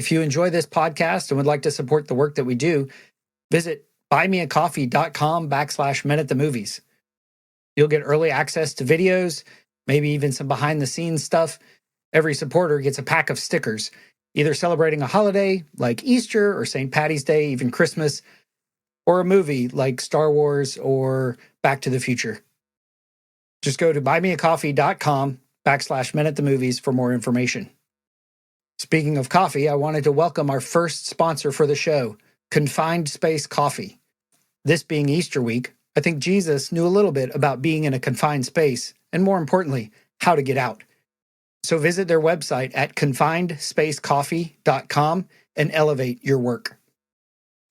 If you enjoy this podcast and would like to support the work that we do, visit buymeacoffee.com/Men at the Movies. You'll get early access to videos, maybe even some behind the scenes stuff. Every supporter gets a pack of stickers, either celebrating a holiday like Easter or St. Patty's Day, even Christmas, or a movie like Star Wars or Back to the Future. Just go to buymeacoffee.com/Men at the Movies for more information. Speaking of coffee, I wanted to welcome our first sponsor for the show, Confined Space Coffee. This being Easter week, I think Jesus knew a little bit about being in a confined space, and more importantly, how to get out. So visit their website at confinedspacecoffee.com and elevate your work.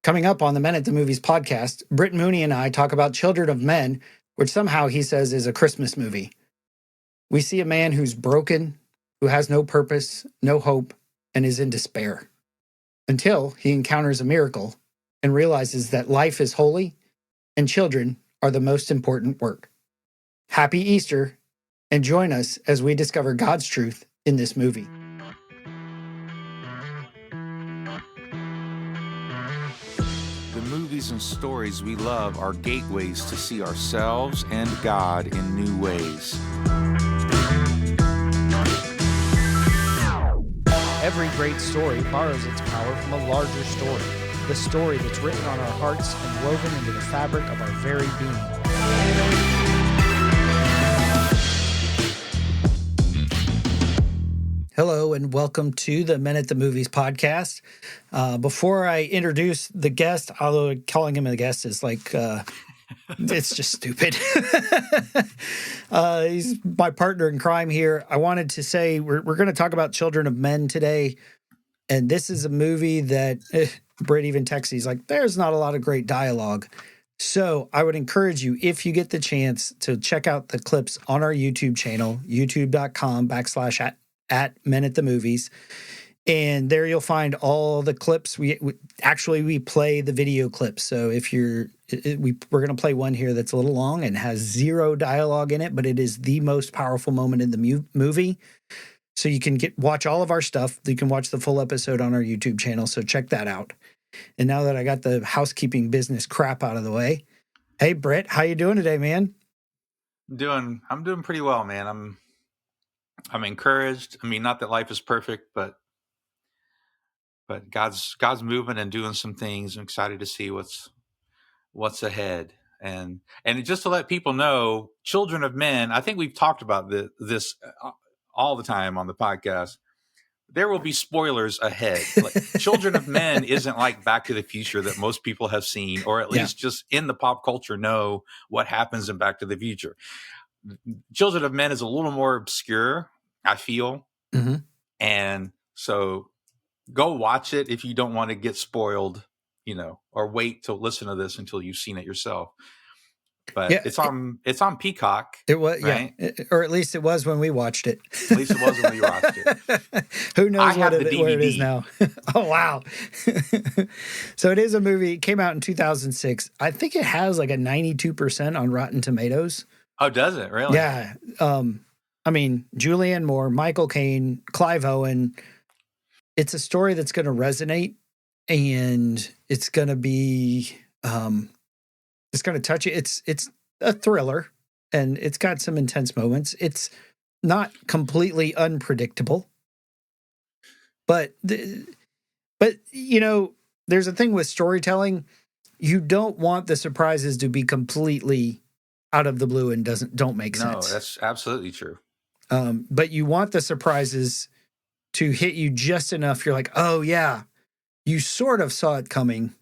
Coming up on the Men at the Movies podcast, Britt Mooney and I talk about Children of Men, which somehow he says is a Christmas movie. We see a man who's broken, who has no purpose, no hope, and is in despair, until he encounters a miracle and realizes that life is holy and children are the most important work. Happy Easter, and join us as we discover God's truth in this movie. The movies and stories we love are gateways to see ourselves and God in new ways. Every great story borrows its power from a larger story, the story that's written on our hearts and woven into the fabric of our very being. Hello and welcome to the Men at the Movies podcast. Before I introduce the guest, although calling him a guest is like, it's just stupid. He's my partner in crime here. I wanted to say we're going to talk about Children of Men today. And this is a movie that Britt even texts. He's like, there's not a lot of great dialogue. So I would encourage you, if you get the chance, to check out the clips on our YouTube channel, youtube.com/@Men at the Movies. And there you'll find all the clips. We play the video clips. So if we're going to play one here that's a little long and has zero dialogue in it, but it is the most powerful moment in the movie. So you can watch all of our stuff. You can watch the full episode on our YouTube channel. So check that out. And now that I got the housekeeping business crap out of the way, hey Britt, how you doing today, man? I'm doing pretty well, man. I'm encouraged. I mean, not that life is perfect, but God's moving and doing some things. I'm excited to see what's ahead. And just to let people know, Children of Men, I think we've talked about this all the time on the podcast. There will be spoilers ahead. Like, Children of Men isn't like Back to the Future that most people have seen, or at least just in the pop culture know what happens in Back to the Future. Children of Men is a little more obscure, I feel. Mm-hmm. And so go watch it if you don't want to get spoiled, or wait to listen to this until you've seen it yourself. But it's on Peacock. It was, right? Or at least it was when we watched it. At least it was when we watched it. Who knows where it is now? Oh, wow. So it is a movie. It came out in 2006. I think it has like a 92% on Rotten Tomatoes. Oh, does it? Really? Yeah. I mean, Julianne Moore, Michael Caine, Clive Owen. It's a story that's going to resonate, and it's going to be... it's going to touch you. It's a thriller, and it's got some intense moments. It's not completely unpredictable, but there's a thing with storytelling. You don't want the surprises to be completely out of the blue and don't make sense. No, that's absolutely true. But you want the surprises to hit you just enough. You're like, oh yeah, you sort of saw it coming.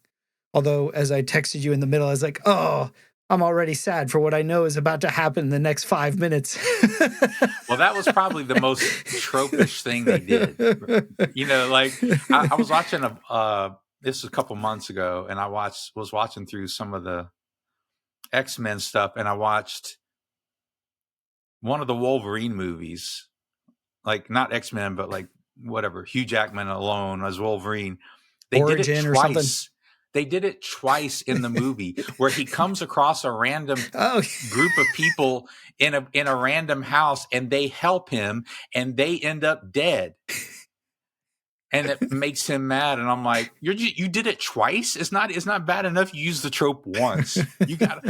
Although, as I texted you in the middle, I was like, oh, I'm already sad for what I know is about to happen in the next 5 minutes. Well, that was probably the most tropish thing they did. I was watching this was a couple months ago, and I was watching through some of the X-Men stuff, and I watched one of the Wolverine movies, like not X-Men, but like whatever, Hugh Jackman alone as Wolverine. They Origin did it or twice. something. They did it twice in the movie where he comes across a random group of people in a random house, and they help him, and they end up dead. and it makes him mad. And I'm like, you did it twice. It's not bad enough. You used the trope once. You got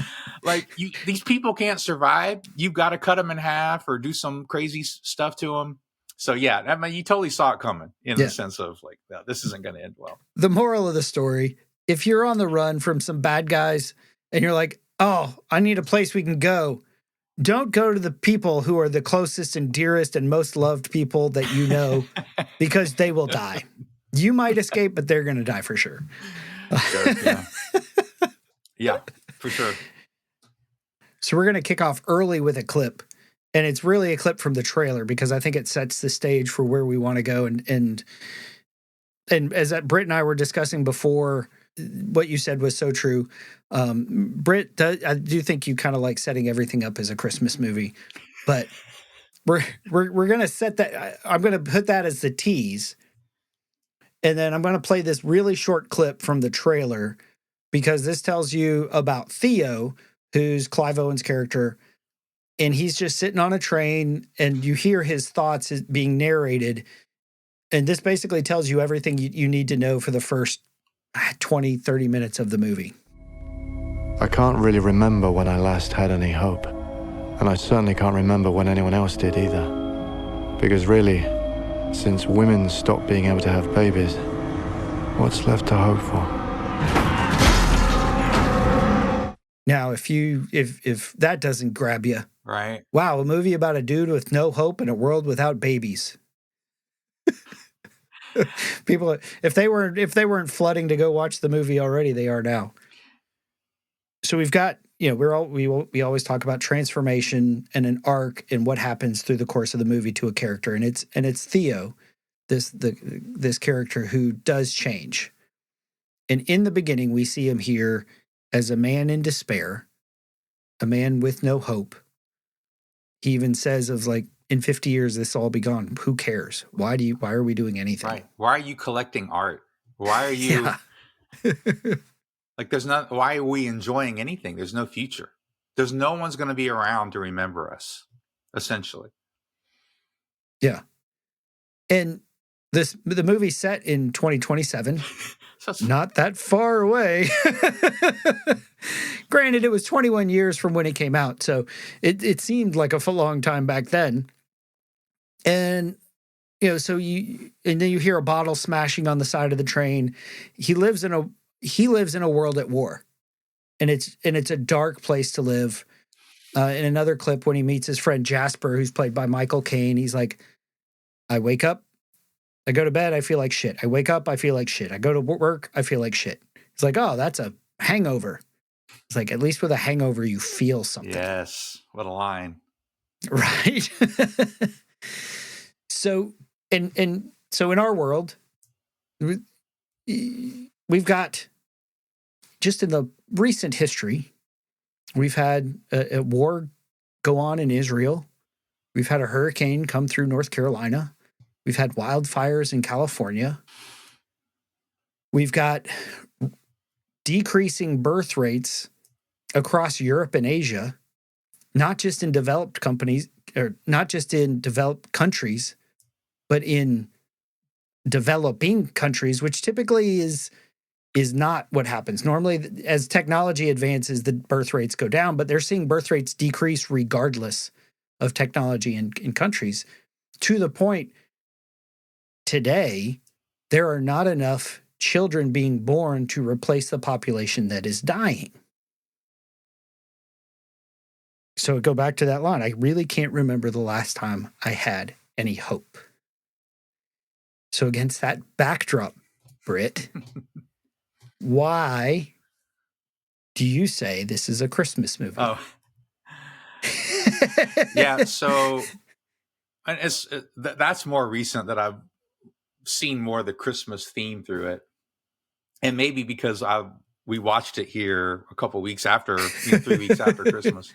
these people can't survive. You've got to cut them in half or do some crazy stuff to them. So yeah, I mean, you totally saw it coming in the sense of like, no, this isn't going to end well. The moral of the story: if you're on the run from some bad guys and you're like, oh, I need a place we can go, don't go to the people who are the closest and dearest and most loved people that you know, because they will die. You might escape, but they're going to die for sure. Sure, yeah. Yeah, for sure. So we're going to kick off early with a clip, and it's really a clip from the trailer because I think it sets the stage for where we want to go. And as Britt and I were discussing before, what you said was so true. Britt, I do think you kind of like setting everything up as a Christmas movie, but we're going to set that. I'm going to put that as the tease. And then I'm going to play this really short clip from the trailer because this tells you about Theo, who's Clive Owen's character. And he's just sitting on a train and you hear his thoughts being narrated. And this basically tells you everything you need to know for the first 20, 30 minutes of the movie. I can't really remember when I last had any hope. And I certainly can't remember when anyone else did either. Because really, since women stopped being able to have babies, what's left to hope for? Now, if that doesn't grab you, right? Wow, a movie about a dude with no hope in a world without babies. People, if they weren't flooding to go watch the movie already, they are now. So we've got, we always talk about transformation and an arc and what happens through the course of the movie to a character, and it's Theo, this character who does change. And in the beginning, we see him here as a man in despair, a man with no hope. He even says of like, in 50 years, this will all be gone. Who cares? Why are we doing anything? Right. Why are you collecting art? Why are you like, why are we enjoying anything? There's no future. There's no one's going to be around to remember us, essentially. Yeah. And the movie set in 2027, not that far away. Granted, it was 21 years from when it came out, so it seemed like a long time back then. And so and then you hear a bottle smashing on the side of the train. He lives in a world at war, and it's a dark place to live. In another clip, when he meets his friend Jasper, who's played by Michael Caine, he's like, I wake up, I go to bed, I feel like shit. I wake up, I feel like shit. I go to work, I feel like shit. It's like, oh, that's a hangover. It's like, at least with a hangover, you feel something. Yes. What a line. Right. So, so in our world, we've got, just in the recent history, we've had a war go on in Israel. We've had a hurricane come through North Carolina. We've had wildfires in California. We've got decreasing birth rates across Europe and Asia, not just in developed countries, but in developing countries, which typically is not what happens. Normally, as technology advances, the birth rates go down, but they're seeing birth rates decrease regardless of technology in countries, to the point today there are not enough children being born to replace the population that is dying. So go back to that line. I really can't remember the last time I had any hope. So against that backdrop, Britt, why do you say this is a Christmas movie? Oh, yeah. So that's more recent that I've seen more of the Christmas theme through it, and maybe because we watched it here a couple weeks after, 3 weeks after Christmas.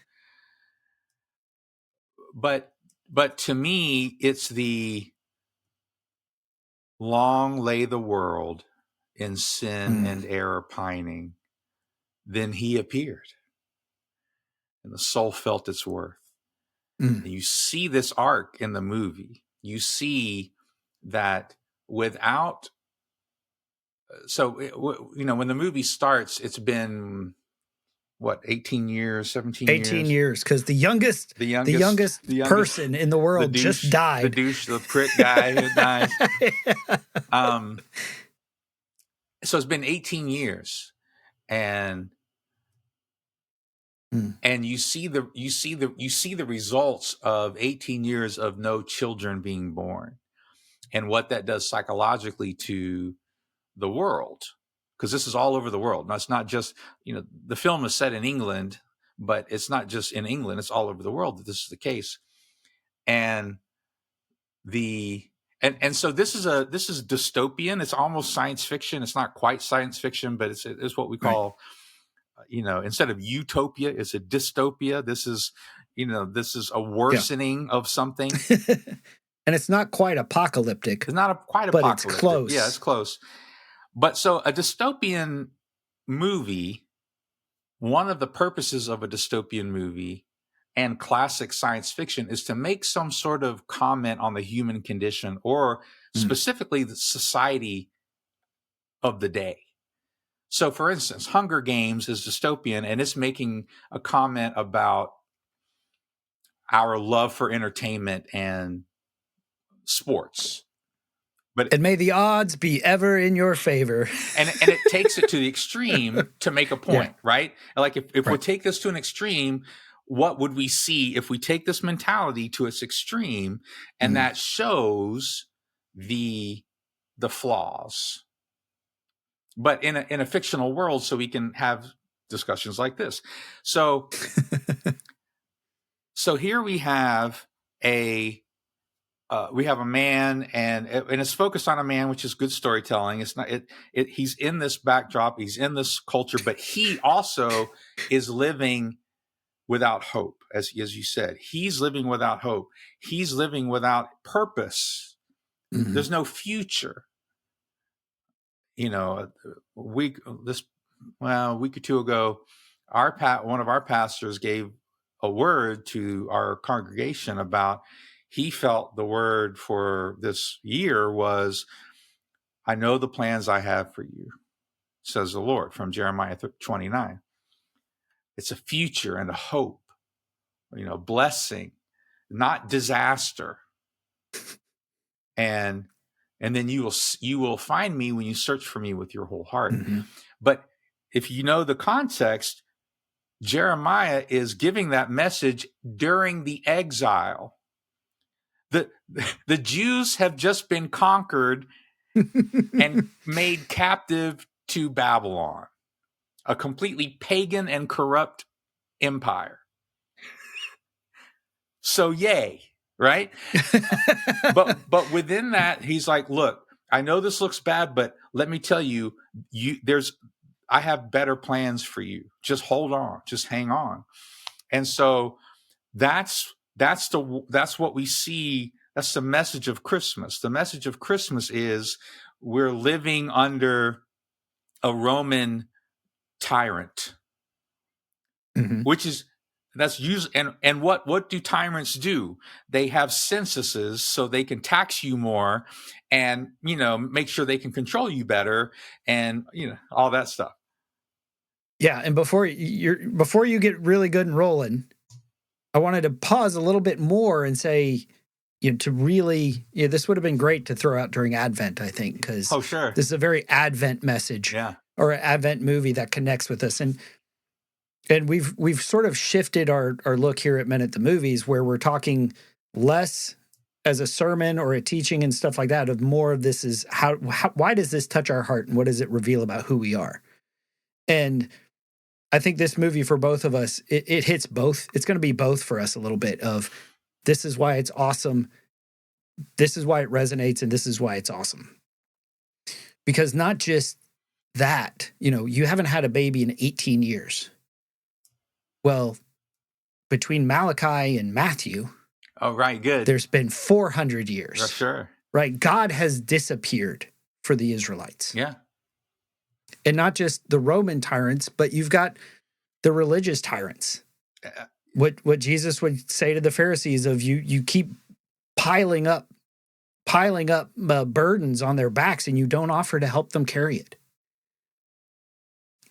But to me, it's the long lay the world in sin and error pining. Then he appeared, and the soul felt its worth. And you see this arc in the movie. You see that without, when the movie starts, it's been what, 18 years, 17 years? 18 years, because the youngest person in the world just died. The douche, the prick guy who dies. So it's been 18 years, and you see the results of 18 years of no children being born, and what that does psychologically to the world, because this is all over the world. Now, it's not just, the film is set in England, but it's not just in England, it's all over the world that this is the case. And so this is dystopian. It's almost science fiction. It's not quite science fiction, but it's what we call, instead of utopia, it's a dystopia. This is a worsening of something. And it's not quite apocalyptic. It's not quite but apocalyptic. It's close. Yeah, it's close. But so a dystopian movie, one of the purposes of a dystopian movie and classic science fiction is to make some sort of comment on the human condition, or specifically the society of the day. So, for instance, Hunger Games is dystopian, and it's making a comment about our love for entertainment and sports. And may the odds be ever in your favor. And it takes it to the extreme to make a point, right? Like if we take this to an extreme, what would we see if we take this mentality to its extreme? And that shows the flaws. But in a fictional world, so we can have discussions like this. So here we have a man, and it's focused on a man, which is good storytelling. It's not he's in this backdrop, he's in this culture, but he also is living without hope, as you said. He's living without hope. He's living without purpose. There's no future. A week or two ago, one of our pastors gave a word to our congregation about, he felt the word for this year was, I know the plans I have for you, says the Lord, from Jeremiah 29. It's a future and a hope, blessing, not disaster. And then you will find me when you search for me with your whole heart. But if you know the context, Jeremiah is giving that message during the exile. The Jews have just been conquered and made captive to Babylon, a completely pagan and corrupt empire. So yay, right? but within that, he's like, look, I know this looks bad, but let me tell you, I have better plans for you. Just hold on, just hang on. And so that's what we see. That's the message of Christmas. The message of Christmas is we're living under a Roman tyrant, that's usually, and what do tyrants do? They have censuses so they can tax you more and, make sure they can control you better and, all that stuff. Yeah. And before you get really good and rolling, I wanted to pause a little bit more and say, to really, this would have been great to throw out during Advent, I think, because this is a very Advent message, or an Advent movie that connects with us. And we've sort of shifted our look here at Men at the Movies, where we're talking less as a sermon or a teaching and stuff like that, of more of this is why does this touch our heart and what does it reveal about who we are? And I think this movie for both of us, it hits both. It's going to be both for us a little bit of, this is why it's awesome. This is why it resonates, and this is why it's awesome. Because not just that, you haven't had a baby in 18 years. Well, between Malachi and Matthew, good. There's been 400 years. For sure. Right? God has disappeared for the Israelites. Yeah. And not just the Roman tyrants, but you've got the religious tyrants. What Jesus would say to the Pharisees of, you keep piling up piling up burdens on their backs, and you don't offer to help them carry it.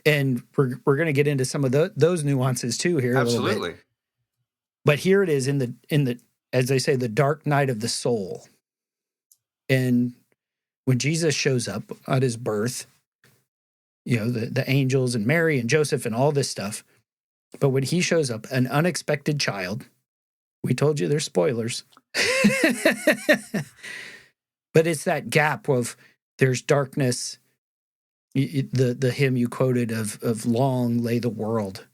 And we're going to get into some of those nuances too here a little bit. But here it is in the as they say, the dark night of the soul. And when Jesus shows up at his birth, you know, the angels and Mary and Joseph and all this stuff. But when he shows up, an unexpected child, we told you there's spoilers. But it's that gap of there's darkness. The hymn you quoted of long lay the world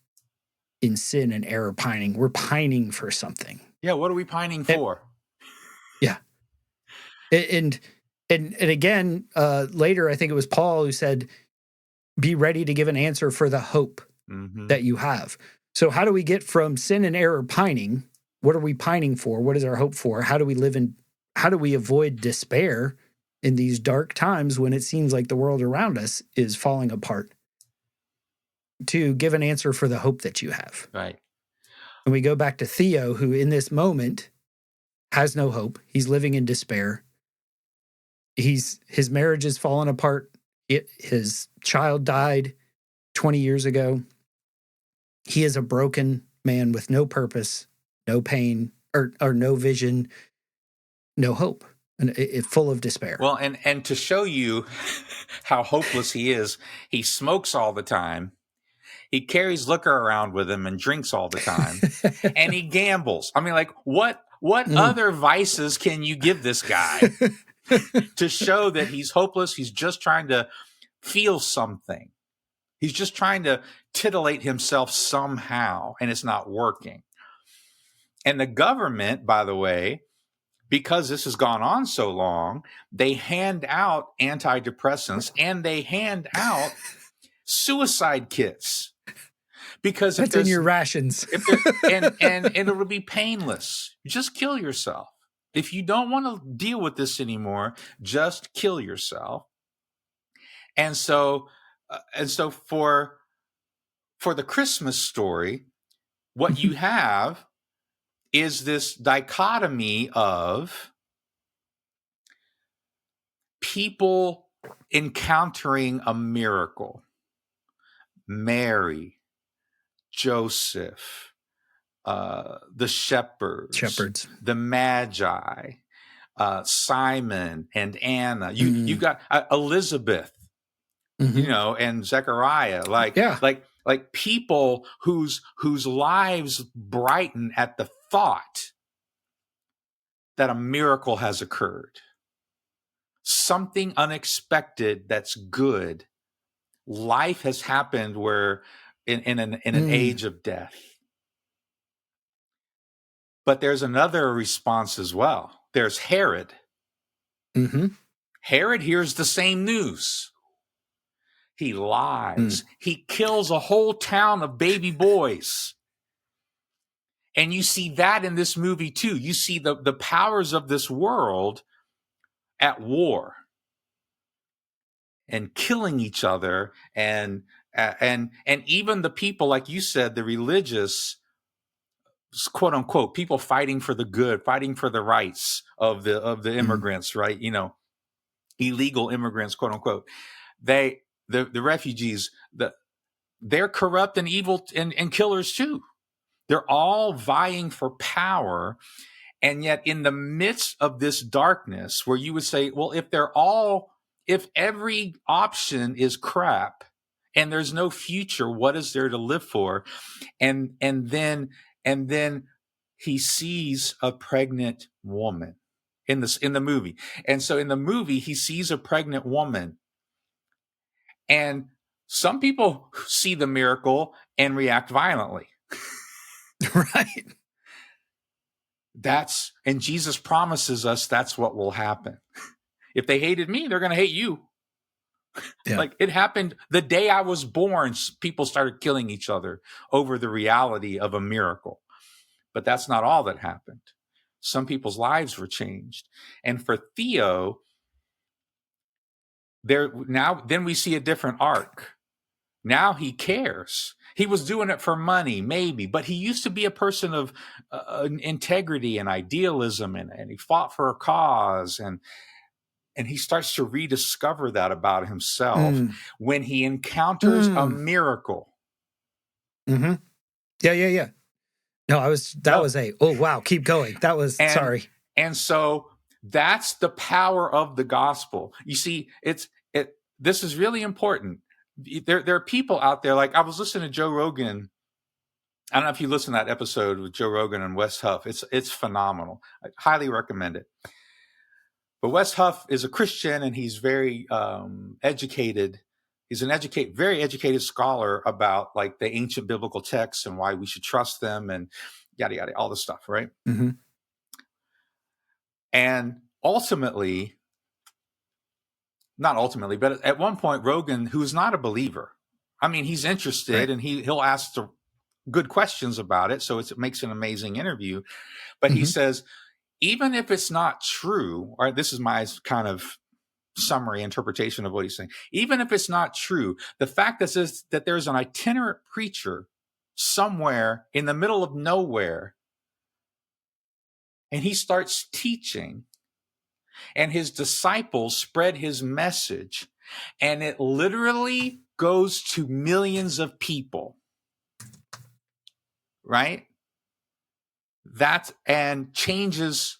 in sin and error pining. We're pining for something. Yeah, what are we pining for? And again, later, I think it was Paul who said, be ready to give an answer for the hope that you have. So how do we get from sin and error pining? What are we pining for? What is our hope for? How do we avoid despair in these dark times when it seems like the world around us is falling apart? To give an answer for the hope that you have. Right. And we go back to Theo, who in this moment has no hope. He's living in despair. His marriage has fallen apart. His child died 20 years ago. He is a broken man with no purpose, no pain, or no vision, no hope, and full of despair. Well, and to show you how hopeless he is, he smokes all the time. He carries liquor around with him and drinks all the time, and he gambles. I mean, like, what other vices can you give this guy to show that he's hopeless? He's just trying to feel something. He's just trying to titillate himself somehow, and it's not working. And the government, by the way, because this has gone on so long, they hand out antidepressants and they hand out suicide kits. Because that's in your rations. and it'll be painless. Just kill yourself. If you don't want to deal with this anymore, just kill yourself. And so for the Christmas story, what you have is this dichotomy of people encountering a miracle. Mary, Joseph, the shepherds, the Magi, Simon and Anna. You've got Elizabeth, you know, and Zechariah, like people whose lives brighten at the thought that a miracle has occurred. Something unexpected that's good. Life has happened where in an age of death. But there's another response as well. There's Herod. Herod hears the same news. He lies. He kills a whole town of baby boys. And you see that in this movie too. You see the powers of this world at war and killing each other, and even the people, like you said, the religious, quote unquote, people fighting for the good, fighting for the rights of the immigrants, right? You know, illegal immigrants, quote unquote. The refugees, they're corrupt and evil and killers too. They're all vying for power. And yet in the midst of this darkness where you would say, well, if every option is crap and there's no future, what is there to live for? And then he sees a pregnant woman in the movie. And so in the movie, he sees a pregnant woman. And some people see the miracle and react violently. Right. And Jesus promises us that's what will happen. If they hated me, they're going to hate you. Yeah. Like it happened the day I was born, people started killing each other over the reality of a miracle. But that's not all that happened. Some people's lives were changed. And for Theo, then we see a different arc. Now he cares. He was doing it for money, maybe, but he used to be a person of integrity and idealism, and he fought for a cause, and he starts to rediscover that about himself when he encounters a miracle. Mm-hmm. Yeah. No, oh, wow, keep going. That was, sorry. And so that's the power of the gospel. You see, this is really important. There are people out there, like I was listening to Joe Rogan. I don't know if you listen to that episode with Joe Rogan and Wes Huff. It's phenomenal. I highly recommend it. But Wes Huff is a Christian, and he's very educated. He's very educated scholar about like the ancient biblical texts and why we should trust them and yada, yada, all this stuff, right? Mm-hmm. And not ultimately, but at one point, Rogan, who's not a believer, I mean, he's interested, right, and he'll ask the good questions about it. So it makes an amazing interview. But he says, even if it's not true, or this is my kind of summary interpretation of what he's saying, even if it's not true, the fact that there's an itinerant preacher somewhere in the middle of nowhere, and he starts teaching, and his disciples spread his message, and it literally goes to millions of people, right? And changes,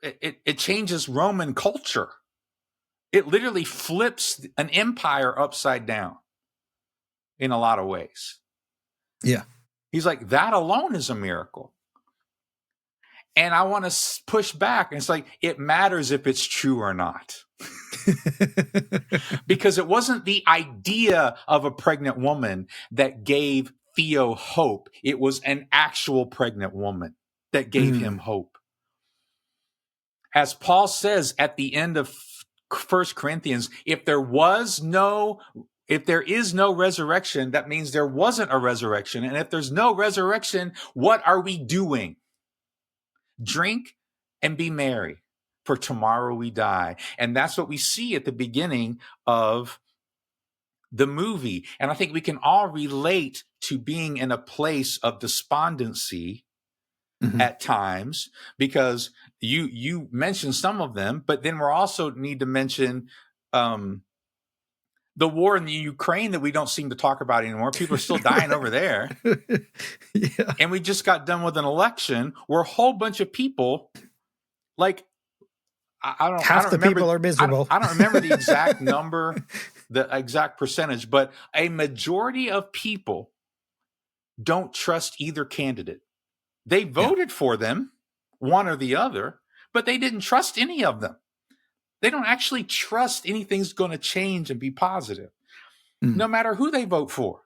it changes Roman culture. It literally flips an empire upside down in a lot of ways. Yeah. He's like, that alone is a miracle. And I want to push back. And it's like, it matters if it's true or not. Because it wasn't the idea of a pregnant woman that gave Theo hope. It was an actual pregnant woman that gave him hope. As Paul says at the end of 1 Corinthians, if there is no resurrection, that means there wasn't a resurrection. And if there's no resurrection, what are we doing? Drink and be merry, for tomorrow we die. And that's what we see at the beginning of the movie. And I think we can all relate to being in a place of despondency at times, because you mentioned some of them, but then we're also need to mention the war in the Ukraine that we don't seem to talk about anymore. People are still dying over there. Yeah. And we just got done with an election where a whole bunch of people, like, half the people are miserable. I don't remember the exact number, the exact percentage, but a majority of people don't trust either candidate. They voted for them, one or the other, but they didn't trust any of them. They don't actually trust anything's going to change and be positive, no matter who they vote for.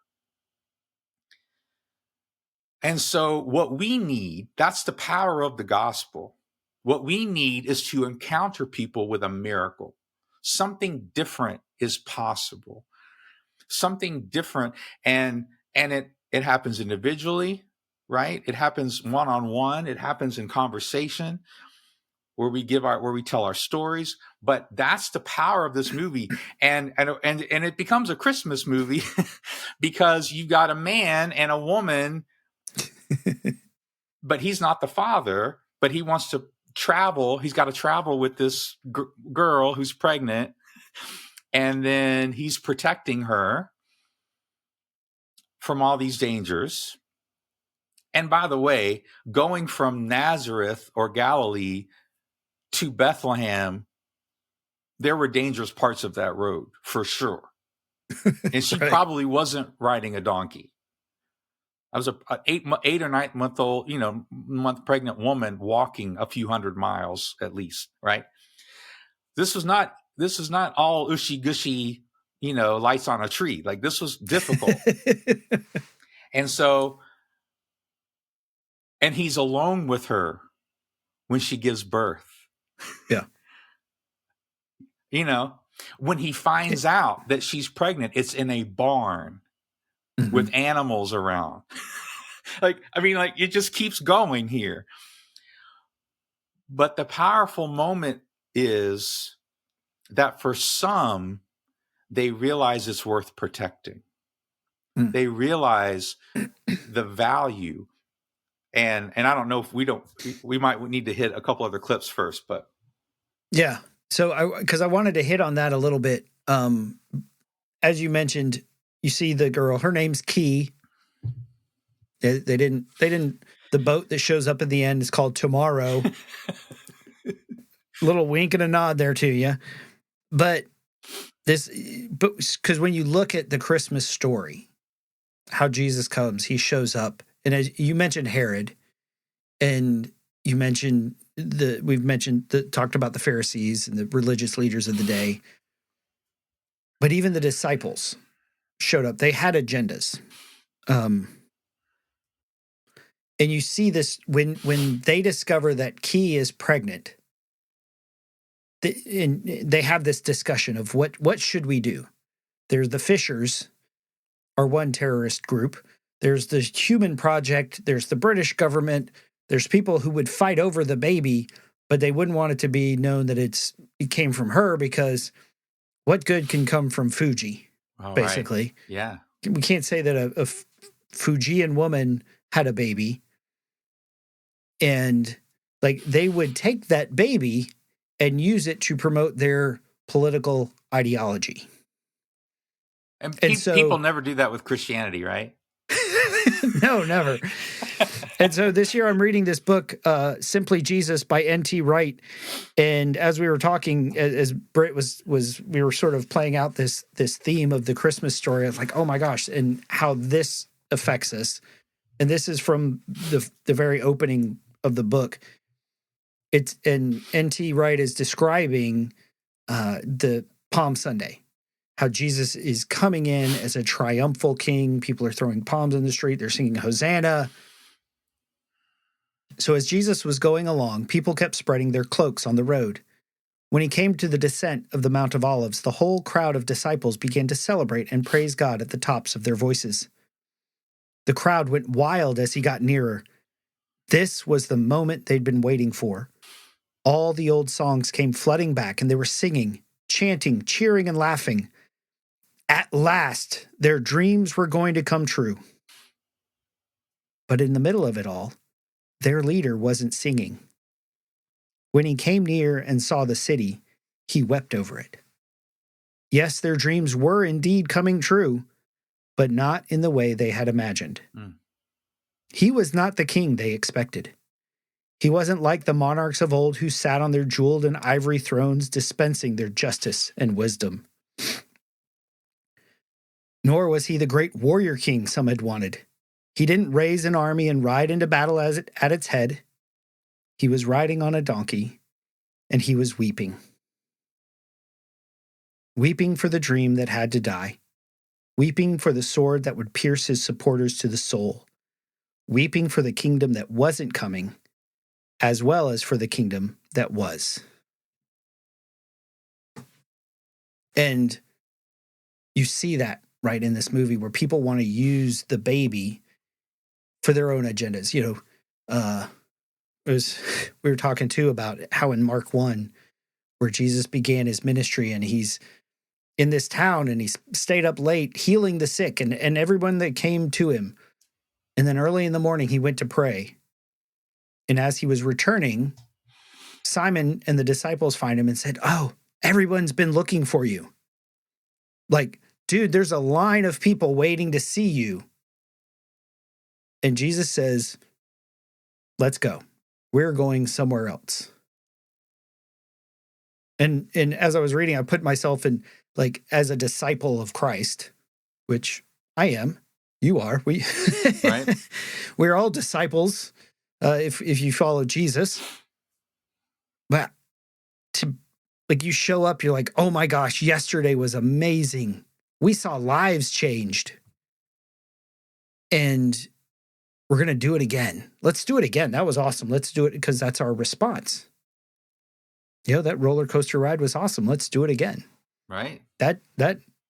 And so what we need, that's the power of the gospel. What we need is to encounter people with a miracle. Something different is possible. Something different. And it happens individually, right? It happens one-on-one. It happens in conversation, where we tell our stories. But that's the power of this movie. And it becomes a Christmas movie because you got a man and a woman, but he's not the father, but he wants to travel. He's got to travel with this girl who's pregnant, and then he's protecting her from all these dangers. And by the way, going from Nazareth or Galilee to Bethlehem, there were dangerous parts of that road for sure. And she probably wasn't riding a donkey. I was an 8 or 9 month old, month pregnant woman walking a few hundred miles at least, right? This is not all ushy gushy, lights on a tree. Like, this was difficult. And so, and he's alone with her when she gives birth. Yeah. When he finds out that she's pregnant, it's in a barn with animals around. It just keeps going here. But the powerful moment is that for some, they realize it's worth protecting. Mm. They realize the value. And I don't know if we might need to hit a couple other clips first, but. Yeah. So because I wanted to hit on that a little bit. As you mentioned, you see the girl, her name's Key. They didn't, the boat that shows up at the end is called Tomorrow. Little wink and a nod there to you. But because when you look at the Christmas story, how Jesus comes, he shows up. And as you mentioned Herod, and you mentioned talked about the Pharisees and the religious leaders of the day. But even the disciples showed up. They had agendas. And you see this when they discover that Key is pregnant, and they have this discussion of what should we do? There's the Fishers, are one terrorist group. There's the Human Project. There's the British government. There's people who would fight over the baby, but they wouldn't want it to be known that it came from her, because what good can come from Fuji, basically? Right. Yeah. We can't say that a Fujian woman had a baby. And like they would take that baby and use it to promote their political ideology. And so, people never do that with Christianity, right? No, never. And so this year I'm reading this book, Simply Jesus by N.T. Wright. And as we were talking, as Britt we were sort of playing out this theme of the Christmas story of like, oh my gosh, and how this affects us. And this is from the very opening of the book. And N.T. Wright is describing the Palm Sunday, how Jesus is coming in as a triumphal king. People are throwing palms in the street. They're singing Hosanna. So as Jesus was going along, people kept spreading their cloaks on the road. When he came to the descent of the Mount of Olives, the whole crowd of disciples began to celebrate and praise God at the tops of their voices. The crowd went wild as he got nearer. This was the moment they'd been waiting for. All the old songs came flooding back, and they were singing, chanting, cheering, and laughing. At last, their dreams were going to come true. But in the middle of it all, their leader wasn't singing. When he came near and saw the city, he wept over it. Yes, their dreams were indeed coming true, but not in the way they had imagined. He was not the king they expected. He wasn't like the monarchs of old who sat on their jeweled and ivory thrones dispensing their justice and wisdom. Nor was he the great warrior king some had wanted. He didn't raise an army and ride into battle at its head. He was riding on a donkey, and he was weeping. Weeping for the dream that had to die. Weeping for the sword that would pierce his supporters to the soul. Weeping for the kingdom that wasn't coming, as well as for the kingdom that was. And you see that right in this movie where people want to use the baby for their own agendas. You know, we were talking too about how in Mark 1, where Jesus began his ministry and he's in this town and he's stayed up late healing the sick and everyone that came to him. And then early in the morning, he went to pray. And as he was returning, Simon and the disciples find him and said, "Oh, everyone's been looking for you. Like, dude, there's a line of people waiting to see you." And Jesus says, "Let's go. We're going somewhere else." And as I was reading, I put myself in, like, as a disciple of Christ, which I am. You are. Right. We're all disciples if you follow Jesus. But you show up, you're like, oh my gosh, yesterday was amazing. We saw lives changed. And we're going to do it again. Let's do it again. That was awesome. Let's do it because that's our response. You know, that roller coaster ride was awesome. Let's do it again. Right. That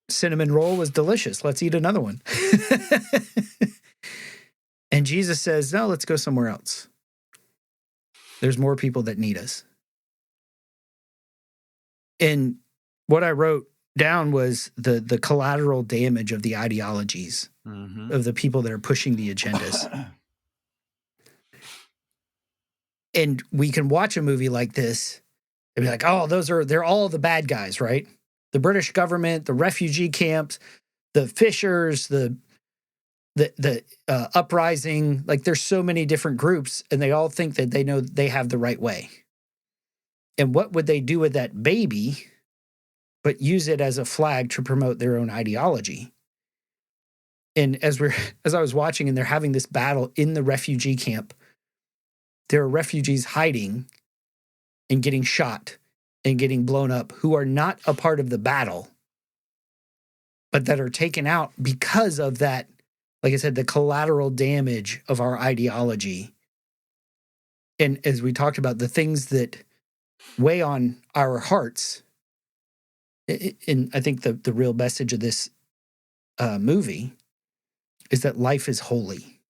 cinnamon roll was delicious. Let's eat another one. And Jesus says, no, let's go somewhere else. There's more people that need us. And what I wrote down was the collateral damage of the ideologies of the people that are pushing the agendas. And we can watch a movie like this and be like, oh, they're all the bad guys, right? The British government, the refugee camps, the fishers, the uprising. Like, there's so many different groups, and they all think that they know they have the right way. And what would they do with that baby but use it as a flag to promote their own ideology? And as I was watching, and they're having this battle in the refugee camp, there are refugees hiding and getting shot and getting blown up who are not a part of the battle, but that are taken out because of that, like I said, the collateral damage of our ideology. And as we talked about, the things that weigh on our hearts, and I think the real message of this movie is that life is holy.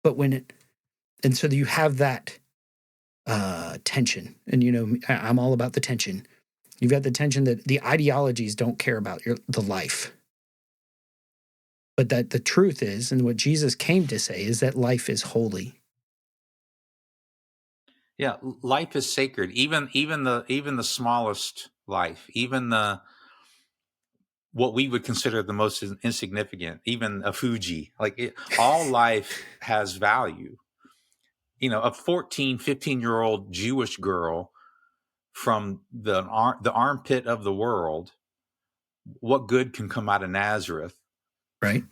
But and so you have that tension, and I'm all about the tension. You've got the tension that the ideologies don't care about the life. But that the truth is, and what Jesus came to say, is that life is holy. Yeah, life is sacred. Even the smallest life, even what we would consider the most insignificant, even a Fuji, all life has value. A 14, 15-year-old Jewish girl from the armpit of the world, what good can come out of Nazareth? Right.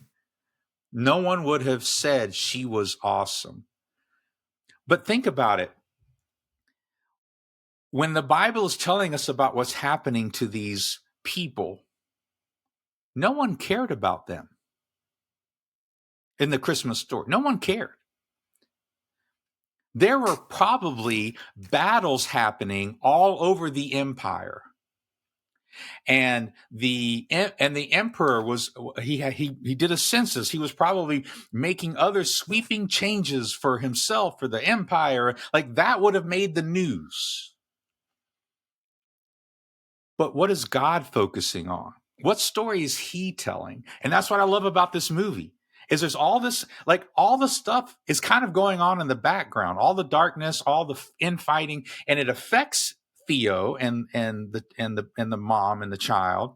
No one would have said she was awesome. But think about it. When the Bible is telling us about what's happening to these people, no one cared about them. In the Christmas story, no one cared. There were probably battles happening all over the empire. And the emperor he did a census. He was probably making other sweeping changes for himself, for the empire. Like, that would have made the news. But what is God focusing on? What story is he telling? And that's what I love about this movie, is there's all this, all the stuff is kind of going on in the background, all the darkness, all the infighting, and it affects Theo and the mom and the child.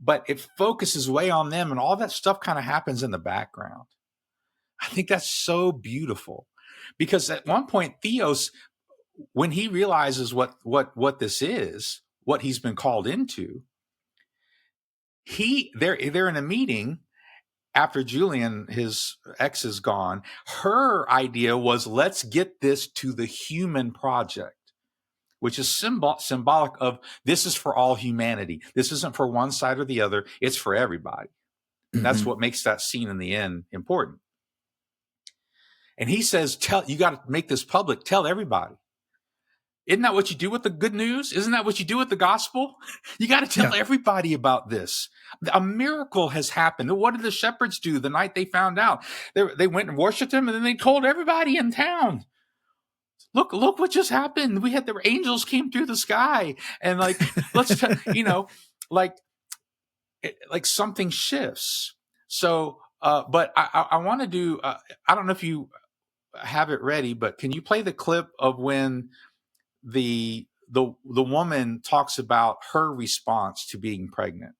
But it focuses way on them, and all that stuff kind of happens in the background. I think that's so beautiful, because at one point, Theo's, when he realizes what this is, what he's been called into, they're in a meeting after Julian, his ex, is gone. Her idea was, let's get this to the human project, which is symbolic of, this is for all humanity. This isn't for one side or the other. It's for everybody. Mm-hmm. That's what makes that scene in the end important. And he says, you got to make this public. Tell everybody. Isn't that what you do with the good news? Isn't that what you do with the gospel? You got to tell everybody about this. A miracle has happened. What did the shepherds do the night they found out? They went and worshiped him, and then they told everybody in town. Look what just happened. We had the angels came through the sky, and let's something shifts. So, but I want to do. I don't know if you have it ready, but can you play the clip of when the woman talks about her response to being pregnant,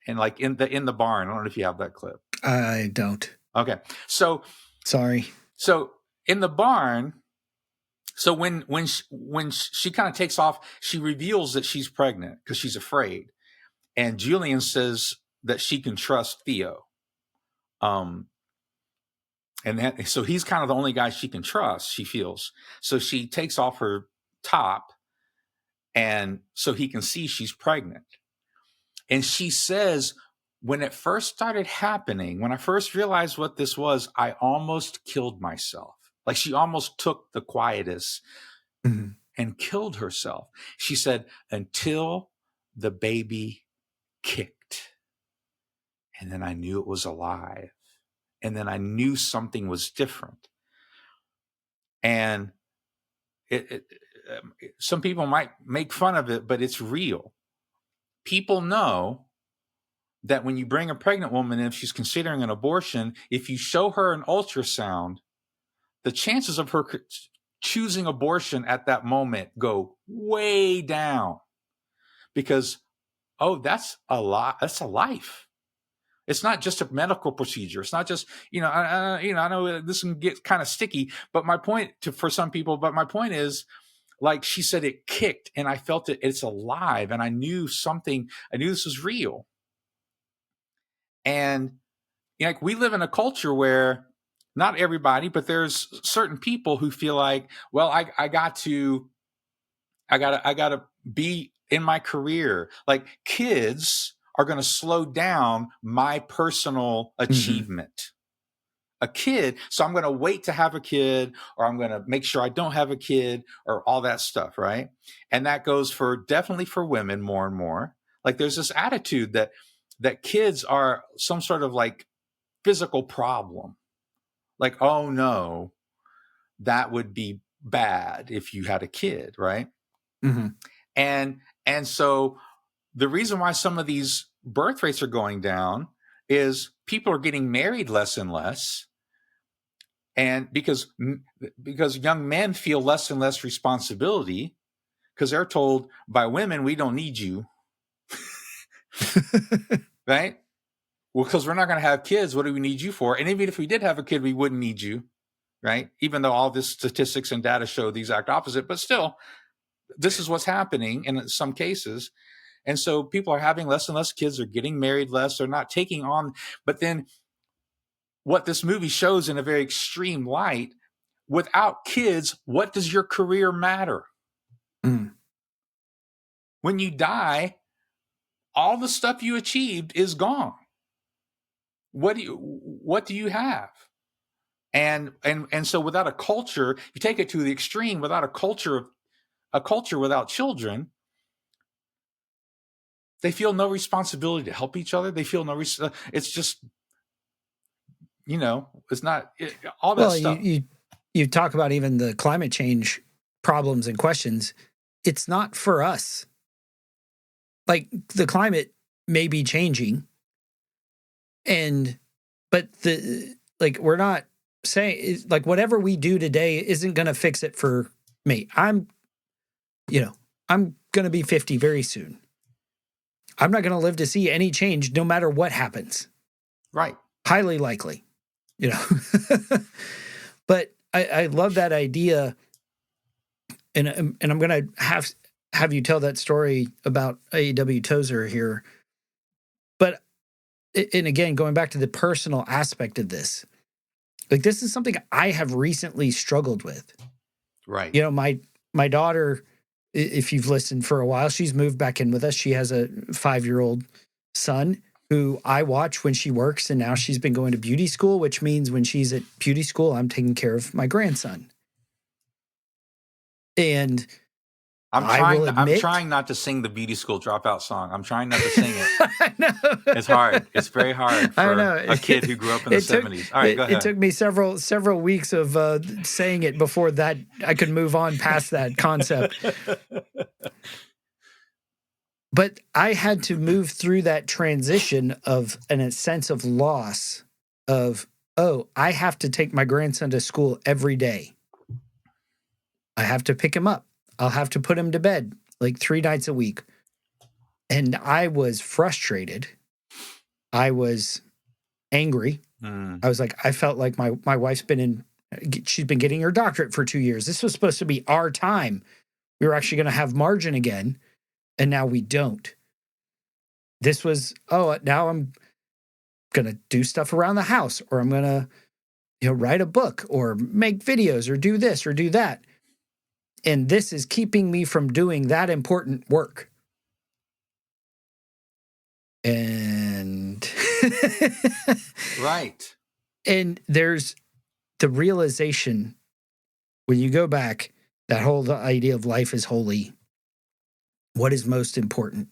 and in the barn? I don't know if you have that clip. I don't. Okay, so sorry. So in the barn. So when she kind of takes off, she reveals that she's pregnant because she's afraid. And Julian says that she can trust Theo. So he's kind of the only guy she can trust, she feels. So she takes off her top, and so he can see she's pregnant. And she says, when it first started happening, when I first realized what this was, I almost killed myself. She almost took the quietus and killed herself. She said, until the baby kicked. And then I knew it was alive. And then I knew something was different. And some people might make fun of it, but it's real. people know that when you bring a pregnant woman in, if she's considering an abortion, if you show her an ultrasound, the chances of her choosing abortion at that moment go way down, because, oh, that's a lot. That's a life. It's not just a medical procedure. It's not just, I know this can get kind of sticky, but my point is, like she said, it kicked and I felt it. It's alive. And I knew this was real. And like, we live in a culture where not everybody, but there's certain people who feel like, well, I got to be in my career. Like, kids are going to slow down my personal achievement. A kid, so I'm going to wait to have a kid, or I'm going to make sure I don't have a kid, or all that stuff, right? And that goes definitely for women more and more. Like, there's this attitude that kids are some sort of like physical problem. Like, oh no, that would be bad if you had a kid, right? Mm-hmm. And so the reason why some of these birth rates are going down is people are getting married less and less. And because young men feel less and less responsibility, because they're told by women, we don't need you. Right? Well, because we're not going to have kids. What do we need you for? And even if we did have a kid, we wouldn't need you. Right? Even though all this statistics and data show the exact opposite, but still, this is what's happening in some cases. And so people are having less and less kids, they're getting married less, they're not taking on. But then what this movie shows in a very extreme light, without kids, what does your career matter? When you die, all the stuff you achieved is gone. What do you have? And so without a culture, you take it to the extreme, without a culture without children, they feel no responsibility to help each other. They feel it's just, it's not all that stuff. You talk about even the climate change problems and questions. It's not for us. Like, the climate may be changing, but we're not saying, like, whatever we do today isn't going to fix it for me. I'm going to be 50 very soon. I'm not going to live to see any change no matter what happens. Right. Highly likely, But I love that idea. And I'm going to have you tell that story about A.W. Tozer here. But, and again, going back to the personal aspect of this, like, this is something I have recently struggled with. Right. My daughter, if you've listened for a while, she's moved back in with us. She has a 5-year-old son who I watch when she works, and now she's been going to beauty school, which means when she's at beauty school, I'm taking care of my grandson. And I'm trying not to sing the beauty school dropout song. I'm trying not to sing it. I know. It's hard. It's very hard for a kid who grew up in the 70s. All right, go ahead. It took me several weeks of saying it before that I could move on past that concept. But I had to move through that transition of a sense of loss of, I have to take my grandson to school every day. I have to pick him up. I'll have to put him to bed like 3 nights a week. And I was frustrated. I was angry. I was like, I felt like my wife's she's been getting her doctorate for 2 years. This was supposed to be our time. We were actually going to have margin again. And now we don't. This was, now I'm going to do stuff around the house, or I'm going to, write a book or make videos or do this or do that. And this is keeping me from doing that important work. And right. And there's the realization when you go back, that whole idea of life is holy. What is most important?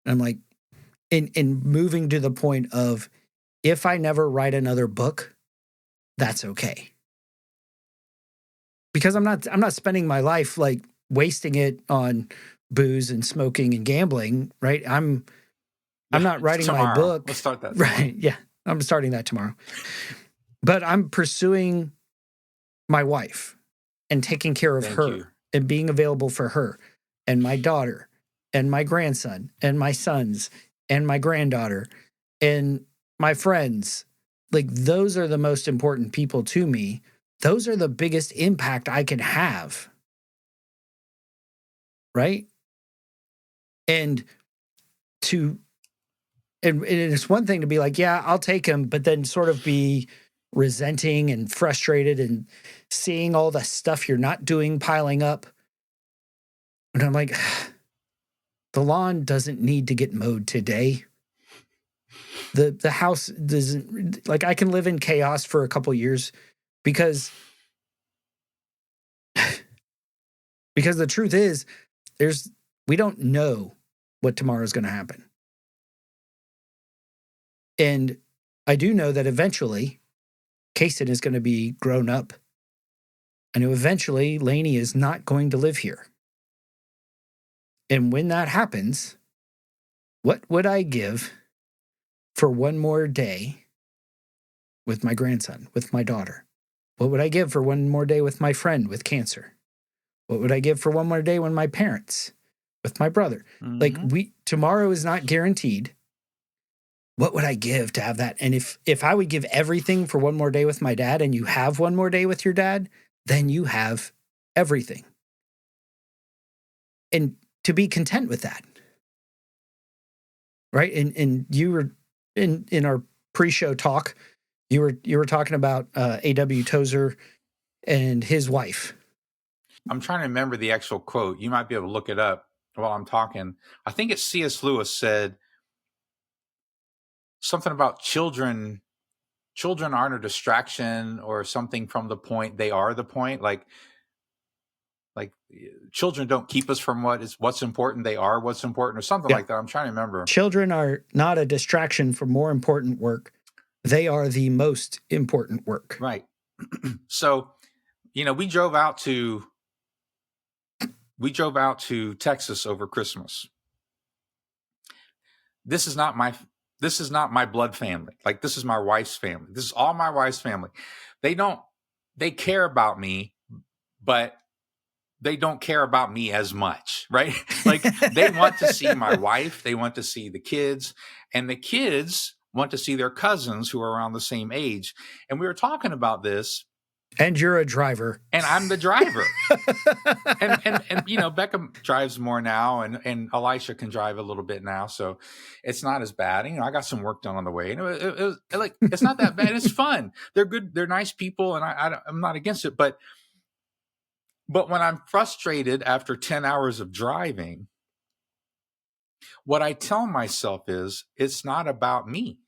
And I'm like, in moving to the point of, if I never write another book, that's okay. Because I'm not spending my life like wasting it on booze and smoking and gambling, right? I'm not writing tomorrow. my book. Let's start that tomorrow. Right. Yeah. I'm starting that tomorrow. But I'm pursuing my wife and taking care of her and being available for her and my daughter and my grandson and my sons and my granddaughter and my friends. Like, those are the most important people to me. Those are the biggest impact I can have. Right? And it's one thing to be like, yeah, I'll take him, but then sort of be resenting and frustrated and seeing all the stuff you're not doing piling up. And I'm like, the lawn doesn't need to get mowed today. The house doesn't, like, I can live in chaos for a couple years because the truth is we don't know what tomorrow is going to happen. And I do know that eventually Kaysen is going to be grown up. I know eventually Lainey is not going to live here. And when that happens, what would I give for one more day with my grandson, with my daughter? What would I give for one more day with my friend with cancer? What would I give for one more day with my parents, with my brother? Mm-hmm. Like, tomorrow is not guaranteed. What would I give to have that? And if I would give everything for one more day with my dad, and you have one more day with your dad, then you have everything. And to be content with that. Right? And you were in our pre-show talk, you were talking about A.W. Tozer and his wife. I'm trying to remember the actual quote. You might be able to look it up while I'm talking. I think it's C.S. Lewis said something about children aren't a distraction or something from the point. They are the point. Like children don't keep us from what's important. They are what's important, or something like that. I'm trying to remember. Children are not a distraction from more important work. They are the most important work. Right. So, we drove out to Texas over Christmas. This is not my blood family. Like, this is my wife's family. This is all my wife's family. They care about me, but they don't care about me as much, right? Like, they want to see my wife. They want to see the kids, and the kids want to see their cousins who are around the same age. And we were talking about this. And you're a driver. And I'm the driver. and Becca drives more now, and Elisha can drive a little bit now. So it's not as bad. I got some work done on the way. And it was like, it's not that bad. It's fun. They're good. They're nice people. And I'm not against it. But when I'm frustrated after 10 hours of driving, what I tell myself is, it's not about me.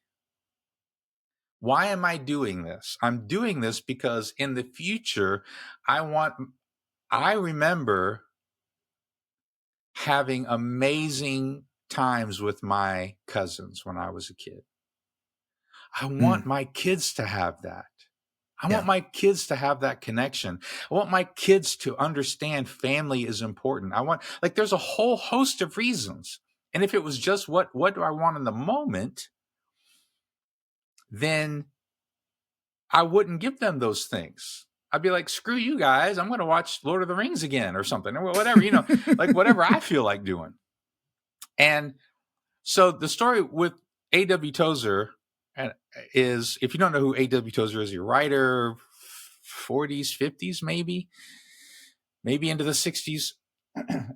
Why am I doing this? I'm doing this because in the future, I remember having amazing times with my cousins when I was a kid. I want my kids to have that. I want my kids to have that connection. I want my kids to understand family is important. There's a whole host of reasons. And if it was just what do I want in the moment, then I wouldn't give them those things. I'd be like, screw you guys. I'm going to watch Lord of the Rings again or something, or whatever, like whatever I feel like doing. And so the story with A.W. Tozer is, if you don't know who A.W. Tozer is, a writer, 40s, 50s, maybe into the 60s,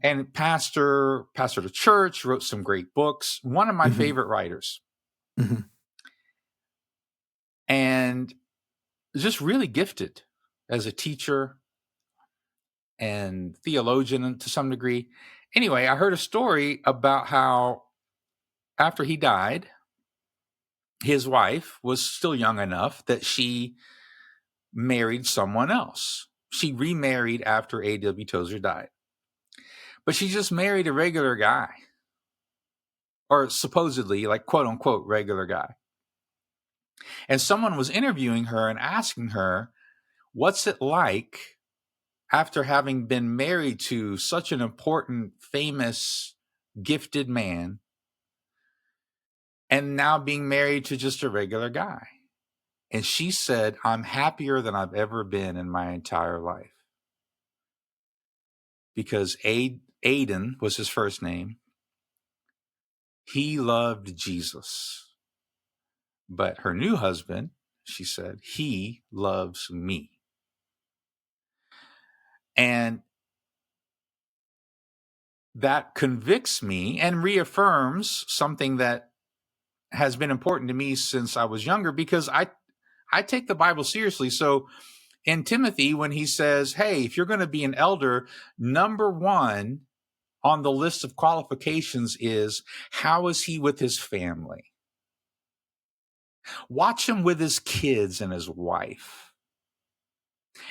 and pastor to church, wrote some great books. One of my favorite writers. Mm-hmm. And just really gifted as a teacher and theologian to some degree. Anyway, I heard a story about how after he died, his wife was still young enough that she married someone else. She remarried after A.W. Tozer died. But she just married a regular guy, or supposedly, like, quote unquote, regular guy. And someone was interviewing her and asking her, what's it like after having been married to such an important, famous, gifted man, and now being married to just a regular guy. And she said, I'm happier than I've ever been in my entire life. Because Aiden was his first name. He loved Jesus. But her new husband, she said, he loves me. And that convicts me and reaffirms something that has been important to me since I was younger, because I take the Bible seriously. So in Timothy, when he says, hey, if you're going to be an elder, number one on the list of qualifications is, how is he with his family? Watch him with his kids and his wife.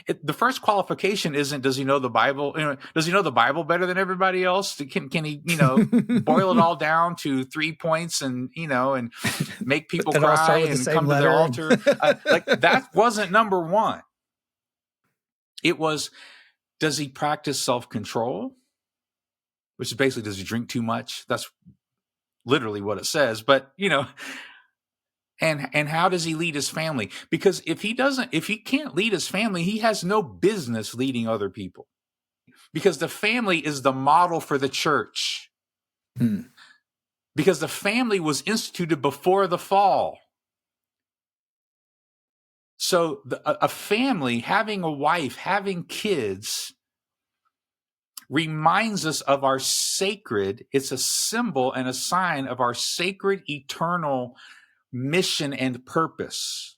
The first qualification isn't, does he know the Bible? Does he know the Bible better than everybody else? Can he, boil it all down to 3 points and, and make people cry and come to the altar? Like, that wasn't number one. It was, does he practice self-control? Which is basically, does he drink too much? That's literally what it says. But, and how does he lead his family? Because if he can't lead his family, he has no business leading other people. Because the family is the model for the church. Because the family was instituted before the fall. So a family, having a wife, having kids, reminds us of our sacred, it's a symbol and a sign of our sacred eternal mission and purpose.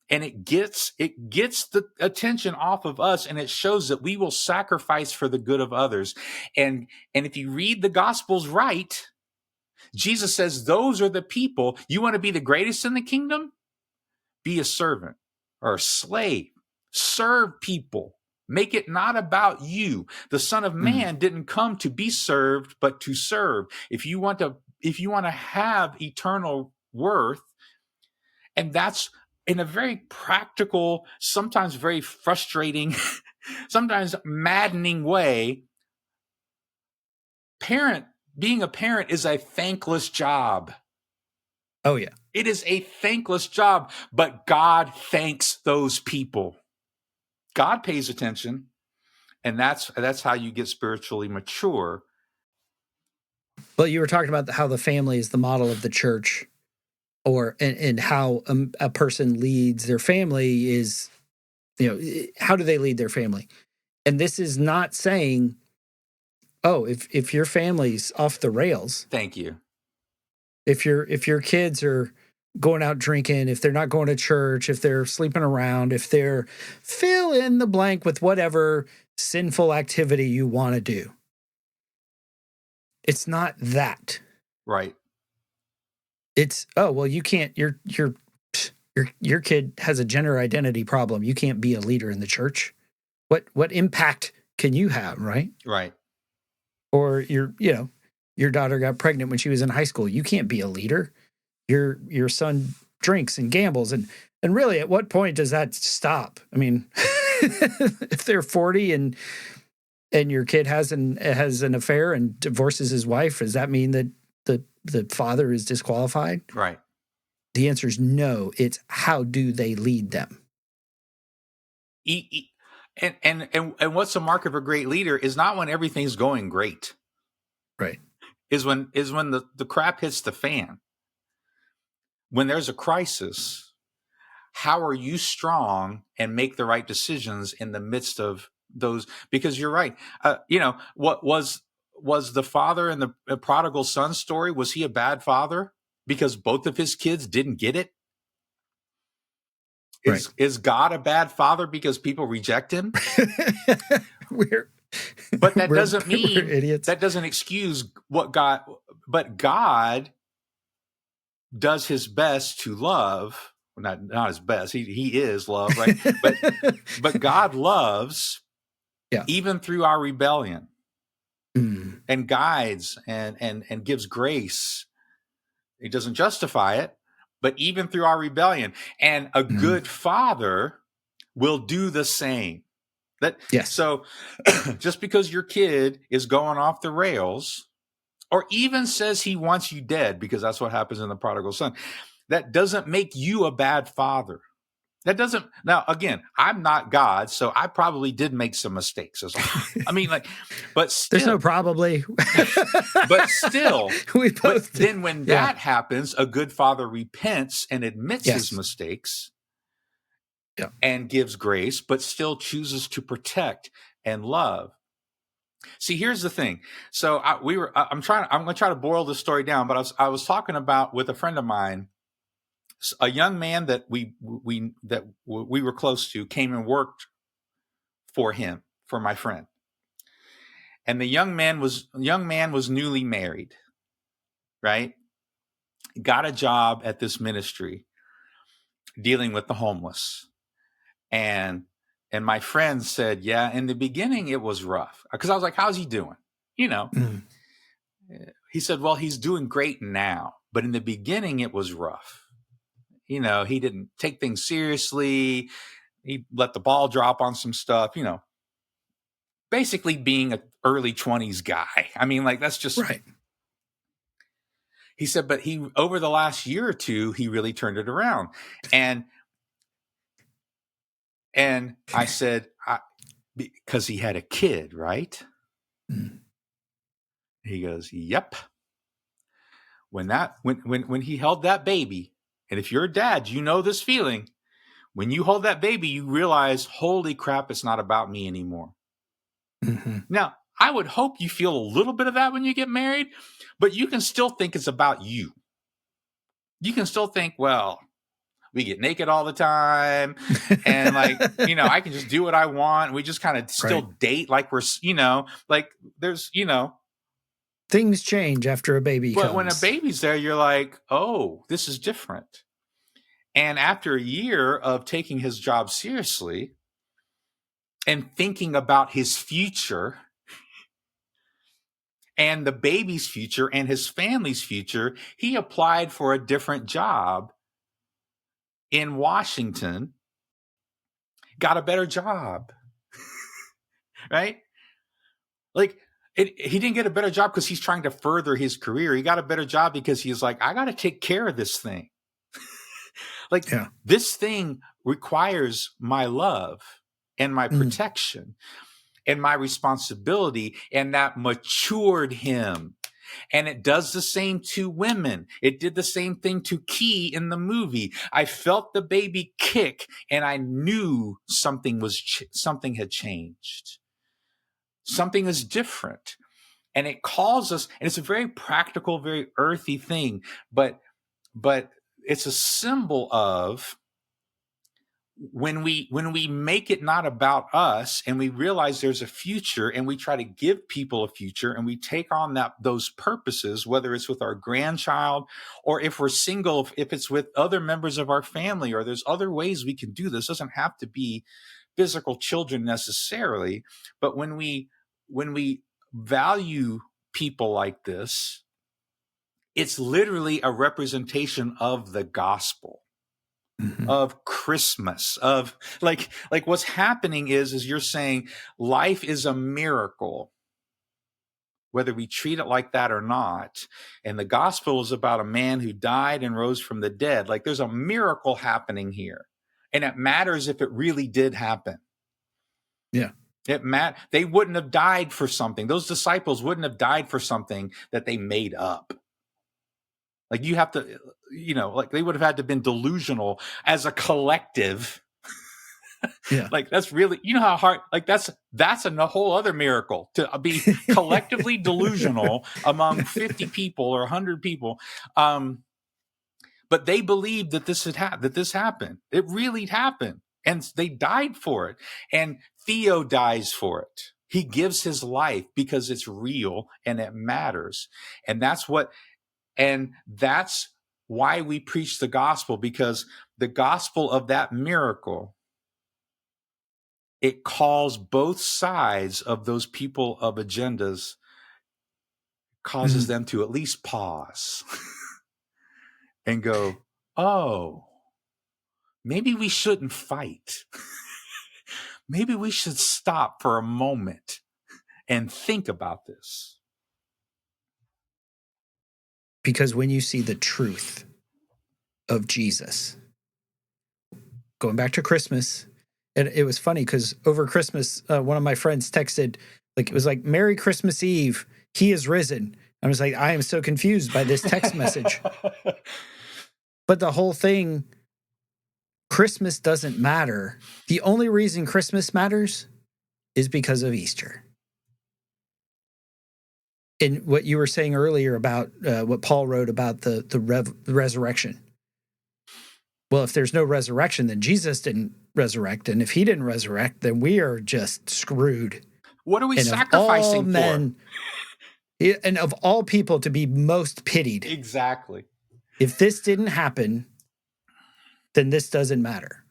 And it gets the attention off of us, and it shows that we will sacrifice for the good of others. And if you read the Gospels right, Jesus says, those are the people. You want to be the greatest in the kingdom? Be a servant or a slave. Serve people. Make it not about you. The Son of Man didn't come to be served, but to serve. If you want to have eternal worth, and that's in a very practical, sometimes very frustrating, sometimes maddening way, being a parent is a thankless job. Oh, yeah. It is a thankless job, but God thanks those people. God pays attention, and that's how you get spiritually mature. Well, you were talking about how the family is the model of the church, and how a person leads their family is, how do they lead their family? And this is not saying, oh, if your family's off the rails. Thank you. If your kids are going out drinking, if they're not going to church, if they're sleeping around, if they're fill in the blank with whatever sinful activity you want to do. It's not that. Right. It's, oh, well, you can't, your kid has a gender identity problem. You can't be a leader in the church. What impact can you have, right? Right. Or your daughter got pregnant when she was in high school. You can't be a leader. Your son drinks and gambles, and really, at what point does that stop? I mean, if they're 40 and your kid has an affair and divorces his wife, does that mean that the father is disqualified? Right. The answer is no. It's how do they lead them? And what's a mark of a great leader is not when everything's going great. Right. Is when the crap hits the fan. When there's a crisis, how are you strong and make the right decisions in the midst of those? Because you're right. What was the father in the prodigal son story? Was he a bad father because both of his kids didn't get it? Is God a bad father because people reject him? But that doesn't mean idiots. That doesn't excuse what God. But God does his best to love. Well, not his best. He is love, right? but God loves, even through our rebellion, and guides and gives grace. He doesn't justify it, but even through our rebellion, and a good father will do the same. Yes. So just because your kid is going off the rails, or even says he wants you dead, because that's what happens in the prodigal son, that doesn't make you a bad father. That doesn't. Now, again, I'm not God, so I probably did make some mistakes. I mean, like, but still, there's no probably. But still, we both. Then when that happens, a good father repents and admits his mistakes, and gives grace, but still chooses to protect and love. See, here's the thing. So I'm going to try to boil this story down, but I was talking about with a friend of mine. A young man that we were close to came and worked for my friend. And the young man was newly married, right? Got a job at this ministry dealing with the homeless. And my friend said, yeah, in the beginning it was rough. Because I was like, how's he doing? You know. He said, well, he's doing great now, but in the beginning it was rough. You know, he didn't take things seriously. He let the ball drop on some stuff, you know, basically being an early 20s guy. I mean, like, that's just right. He said, but over the last year or two, he really turned it around. And I said, because he had a kid, right? He goes, yep. When he held that baby, and if you're a dad, you know this feeling. When you hold that baby, you realize, holy crap, it's not about me anymore. Mm-hmm. Now, I would hope you feel a little bit of that when you get married, but you can still think it's about you. You can still think, well, we get naked all the time, and like, you know, I can just do what I want. We just kind of still date like we're, you know, like there's, you know. Things change after a baby comes. But when a baby's there, you're like, oh, this is different. And after a year of taking his job seriously and thinking about his future and the baby's future and his family's future, he applied for a different job in Washington, got a better job, right? Like, he didn't get a better job because he's trying to further his career. He got a better job because he's like, I got to take care of this thing. Like, this thing requires my love and my protection and my responsibility, and that matured him. And it does the same to women. It did the same thing to Key in the movie. I felt the baby kick, and I knew something had changed. Something is different. And it calls us, and it's a very practical, very earthy thing, but it's a symbol of when we make it not about us, and we realize there's a future, and we try to give people a future, and we take on those purposes, whether it's with our grandchild, or if we're single, if it's with other members of our family, or there's other ways we can do this. It doesn't have to be physical children necessarily, but when we value people like this, it's literally a representation of the gospel, of Christmas, of like what's happening is you're saying life is a miracle, whether we treat it like that or not. And the gospel is about a man who died and rose from the dead. Like, there's a miracle happening here. And it matters if it really did happen. Yeah. They wouldn't have died for something. Those disciples wouldn't have died for something that they made up. Like, you have to, you know, like, they would have had to have been delusional as a collective. Yeah. Like, that's really, you know how hard, like, that's a whole other miracle to be collectively delusional among 50 people or 100 people. But they believed that this happened. It really happened. And they died for it. And Theo dies for it. He gives his life because it's real and it matters. And that's why we preach the gospel, because the gospel of that miracle, it calls both sides of those people of agendas, causes them to at least pause and go, oh, maybe we shouldn't fight. maybe we should stop for a moment and think about this. Because when you see the truth of Jesus, going back to Christmas, and it was funny because over Christmas, one of my friends texted, like, it was like, Merry Christmas Eve, he is risen. I was like, I am so confused by this text message. But the whole thing, Christmas doesn't matter. The only reason Christmas matters is because of Easter. And what you were saying earlier about what Paul wrote about the resurrection. Well, if there's no resurrection, then Jesus didn't resurrect. And if he didn't resurrect, then we are just screwed. What are we And sacrificing of all men, and of all people to be most pitied. Exactly. If this didn't happen, then this doesn't matter.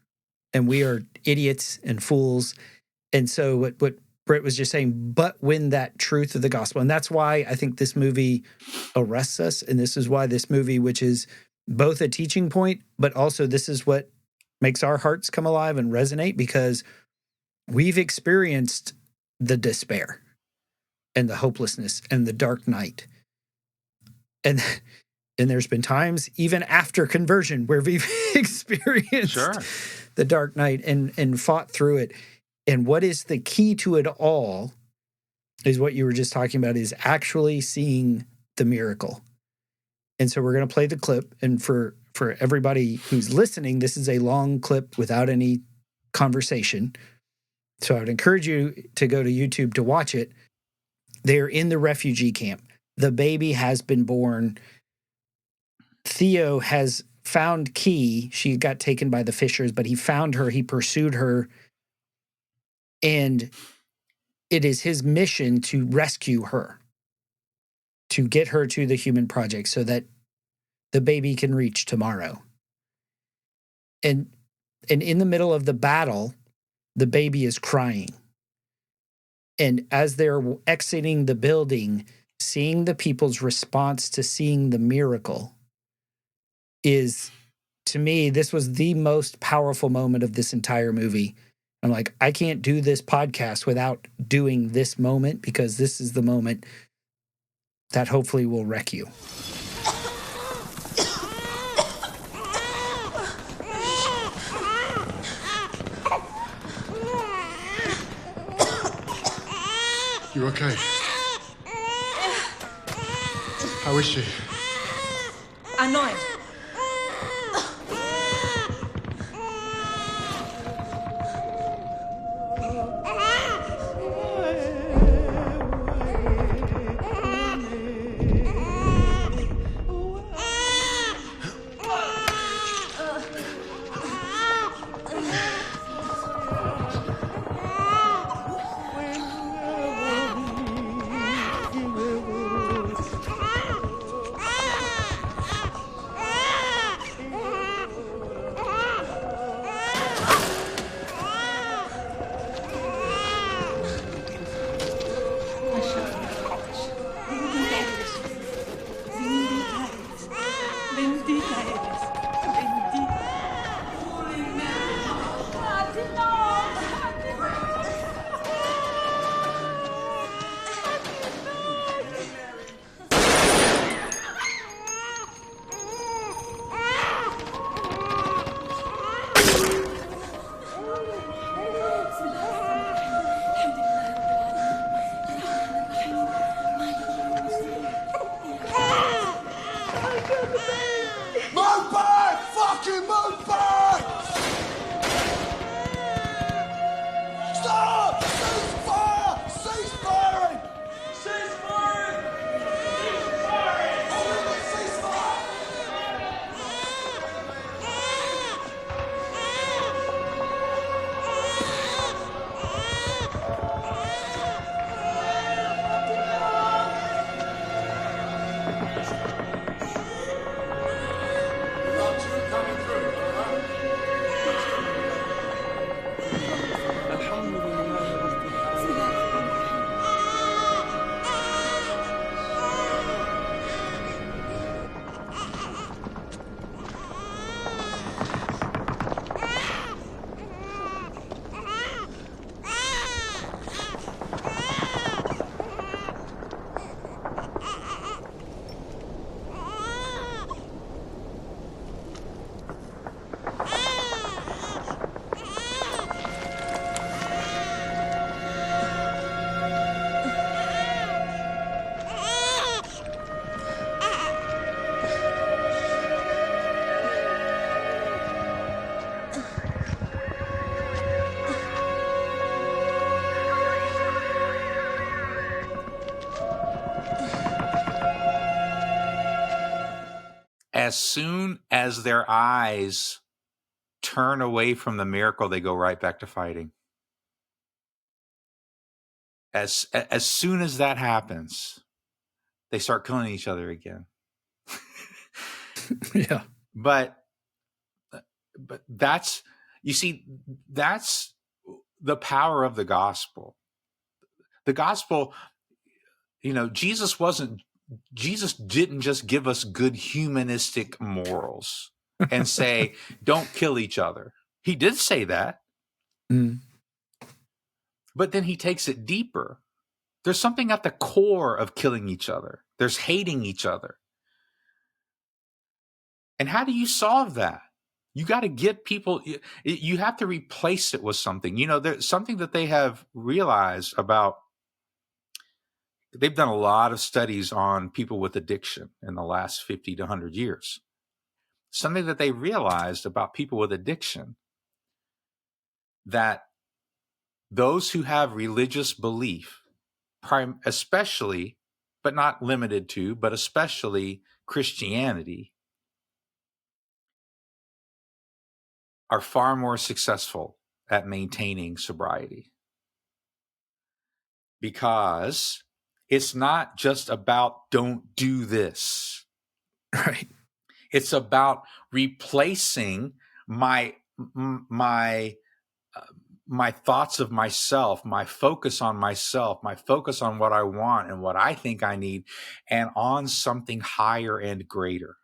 And we are idiots and fools. And so what Britt was just saying, but when that truth of the gospel, and that's why I think this movie arrests us. And this is why this movie, which is both a teaching point, but also this is what makes our hearts come alive and resonate, because we've experienced the despair and the hopelessness and the dark night. And there's been times even after conversion where we've experienced the dark night and fought through it. And what is the key to it all is what you were just talking about, is actually seeing the miracle. And so we're going to play the clip. And for everybody who's listening, this is a long clip without any conversation. So I would encourage you to go to YouTube to watch it. They're in the refugee camp. The baby has been born. Theo has found Key. She got taken by the fishers, but he found her. He pursued her. And it is his mission to rescue her, to get her to the Human Project so that the baby can reach tomorrow. And in the middle of the battle, the baby is crying. And as they're exiting the building, seeing the people's response to seeing the miracle is, to me, this was the most powerful moment of this entire movie. I'm like, I can't do this podcast without doing this moment, because this is the moment that hopefully will wreck you. You okay? How is she? Annoyed. as soon as their eyes turn away from the miracle, they go right back to fighting. As soon as that happens, they start killing each other again. Yeah. But that's, you see, that's the power of the gospel. The gospel, Jesus didn't just give us good humanistic morals and say, don't kill each other. He did say that. Mm. But then he takes it deeper. There's something at the core of killing each other. There's hating each other. And how do you solve that? You got to get people, you have to replace it with something. There's something that they have realized about, they've done a lot of studies on people with addiction in the last 50 to 100 years. Something that they realized about people with addiction, that those who have religious belief, especially, but not limited to, but especially Christianity, are far more successful at maintaining sobriety. Because it's not just about don't do this. Right. It's about replacing my thoughts of myself, my focus on myself, my focus on what I want and what I think I need, and on something higher and greater.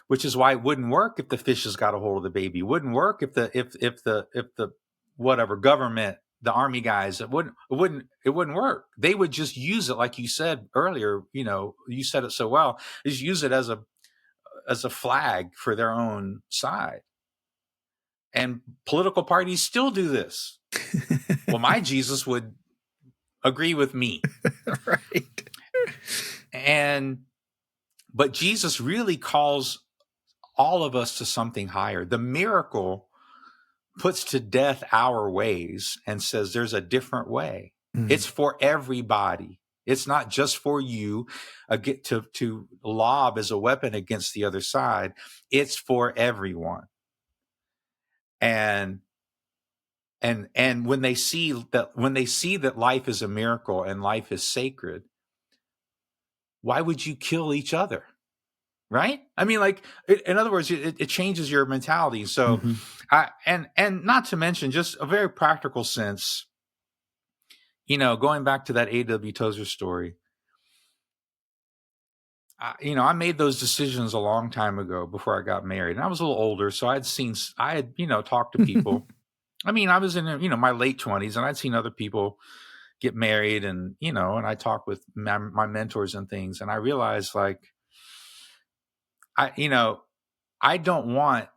Which is why it wouldn't work if the fishes got a hold of the baby. It wouldn't work if the whatever government, the army guys, it wouldn't work. They would just use it, like you said earlier. You said it so well. Just use it as a flag for their own side. And political parties still do this. Well, my Jesus would agree with me. Right. But Jesus really calls all of us to something higher. The miracle puts to death our ways and says there's a different way. Mm. It's for everybody. It's not just for you to lob as a weapon against the other side. It's for everyone. And when they see that life is a miracle and life is sacred, why would you kill each other? Right? I mean, in other words, it changes your mentality. So, and not to mention just a very practical sense, going back to that A.W. Tozer story, I made those decisions a long time ago before I got married, and I was a little older. So I had talked to people. I mean, I was in, my late 20s, and I'd seen other people get married, and, and I talked with my mentors and things, and I realized I don't want,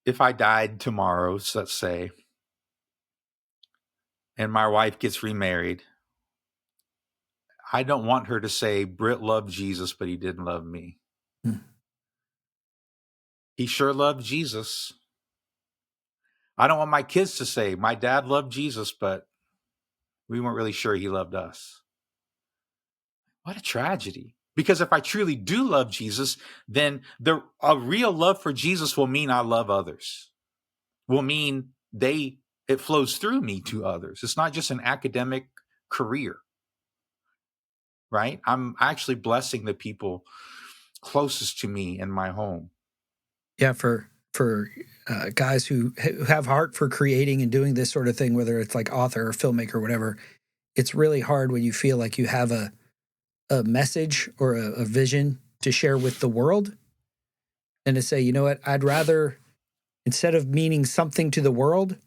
if I died tomorrow, let's say, and my wife gets remarried, I don't want her to say, Britt loved Jesus, but he didn't love me. He sure loved Jesus. I don't want my kids to say, my dad loved Jesus, but we weren't really sure he loved us. What a tragedy. Because if I truly do love Jesus, then a real love for Jesus will mean I love others. Will mean it flows through me to others. It's not just an academic career, right? I'm actually blessing the people closest to me in my home. Yeah, for guys who have heart for creating and doing this sort of thing, whether it's like author or filmmaker or whatever, it's really hard when you feel like you have a message or a vision to share with the world, and to say, you know what, I'd rather, instead of meaning something to the world,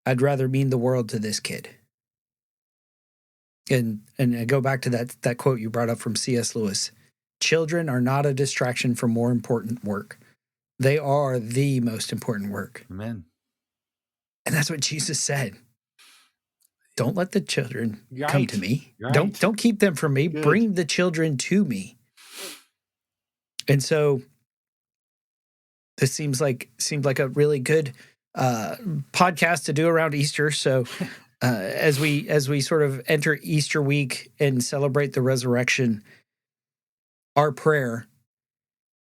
I'd rather mean the world to this kid. And I go back to that quote you brought up from C.S. Lewis. Children are not a distraction from more important work. They are the most important work. Amen. And that's what Jesus said. Don't let the children come to me. Right. Don't keep them from me. Good. Bring the children to me. And so this seemed like a really good podcast to do around Easter. So as we sort of enter Easter week and celebrate the resurrection, our prayer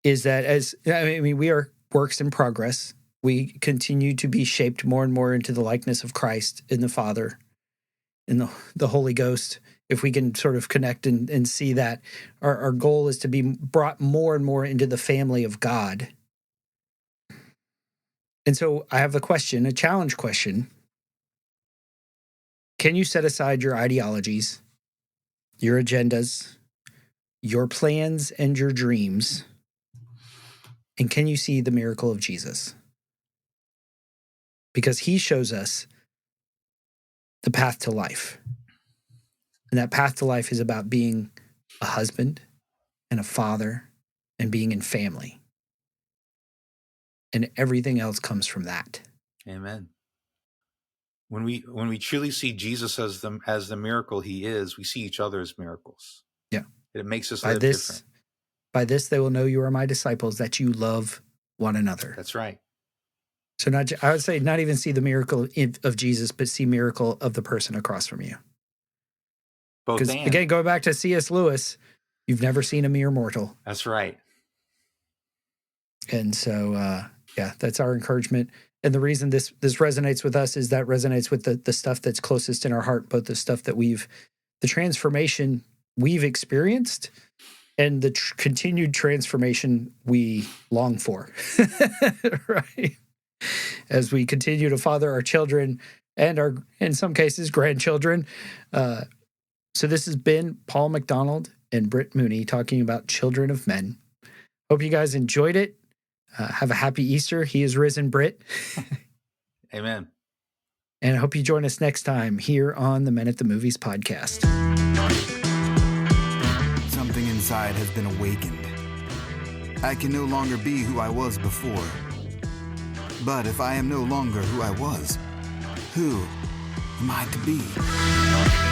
is that we are works in progress. We continue to be shaped more and more into the likeness of Christ in the Father, in the Holy Ghost. If we can sort of connect and see that, our goal is to be brought more and more into the family of God. And so I have a question, a challenge question. Can you set aside your ideologies, your agendas, your plans, and your dreams? And can you see the miracle of Jesus? Because he shows us the path to life. And that path to life is about being a husband and a father and being in family. And everything else comes from that. Amen. When we truly see Jesus as the miracle he is, we see each other as miracles. Yeah. It makes us live different. By this they will know you are my disciples, that you love one another. That's right. So I would say not even see the miracle of Jesus, but see miracle of the person across from you. Both and. Again, going back to C.S. Lewis, you've never seen a mere mortal. That's right. And so, that's our encouragement. And the reason this resonates with us is that resonates with the stuff that's closest in our heart, both the stuff that the transformation we've experienced and the continued transformation we long for, right? As we continue to father our children and our, in some cases, grandchildren. So this has been Paul McDonald and Britt Mooney talking about Children of Men. Hope you guys enjoyed it. Have a happy Easter. He is risen, Britt. Amen. And I hope you join us next time here on the Men at the Movies podcast. Something inside has been awakened. I can no longer be who I was before. But if I am no longer who I was, who am I to be?